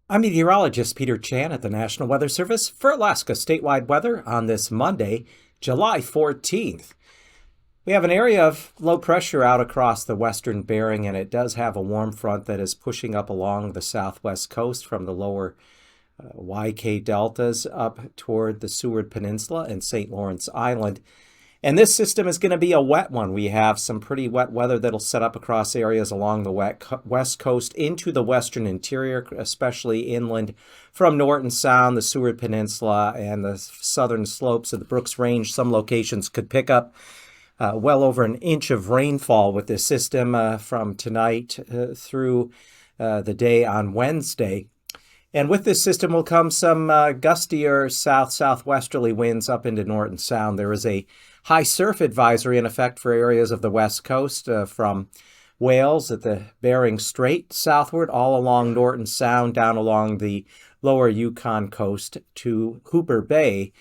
I'm meteorologist Peter Chan at the National Weather Service for Alaska statewide weather on this Monday, July 14th. We have an area of low pressure out across the western Bering, and it does have a warm front that is pushing up along the southwest coast from the lower YK deltas up toward the Seward Peninsula and St. Lawrence Island. And this system is going to be a wet one. We have some pretty wet weather that'll set up across areas along the west coast into the western interior, especially inland from Norton Sound, the Seward Peninsula, and the southern slopes of the Brooks Range. Some locations could pick up well over an inch of rainfall with this system from tonight through the day on Wednesday. And with this system will come some gustier southwesterly winds up into Norton Sound. There is a high surf advisory in effect for areas of the west coast from Wales at the Bering Strait southward, all along Norton Sound, down along the lower Yukon coast to Hooper Bay.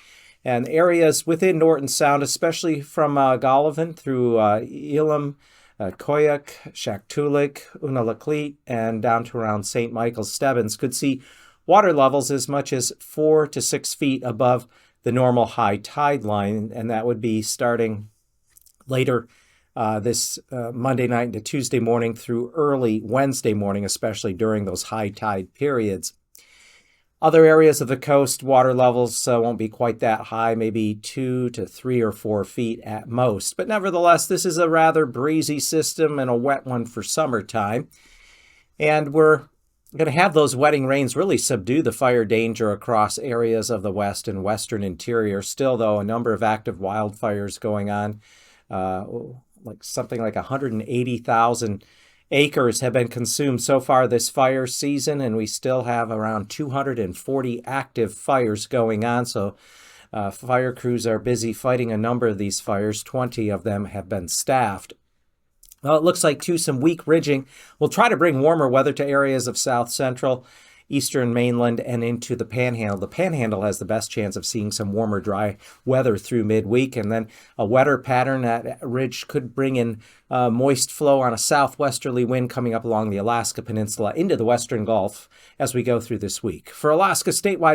And areas within Norton Sound, especially from Golovin through Elam, Koyuk, Shaktoolik, Unalakleet, and down to around St. Michael's Stebbins, could see water levels as much as 4 to 6 feet above the normal high tide line, and that would be starting later this Monday night into Tuesday morning through early Wednesday morning, especially during those high tide periods. Other areas of the coast, water levels won't be quite that high, maybe 2 to 3 or 4 feet at most. But nevertheless, this is a rather breezy system and a wet one for summertime. And we're going to have those wetting rains really subdue the fire danger across areas of the west and western interior. Still, though, a number of active wildfires going on, something like 180,000 acres have been consumed so far this fire season, and we still have around 240 active fires going on. So fire crews are busy fighting a number of these fires. 20 of them have been staffed. Well, it looks like, too, some weak ridging will try to bring warmer weather to areas of south central, eastern mainland, and into the Panhandle. The Panhandle has the best chance of seeing some warmer, dry weather through midweek, and then a wetter pattern. That ridge could bring in moist flow on a southwesterly wind coming up along the Alaska Peninsula into the western Gulf as we go through this week. For Alaska statewide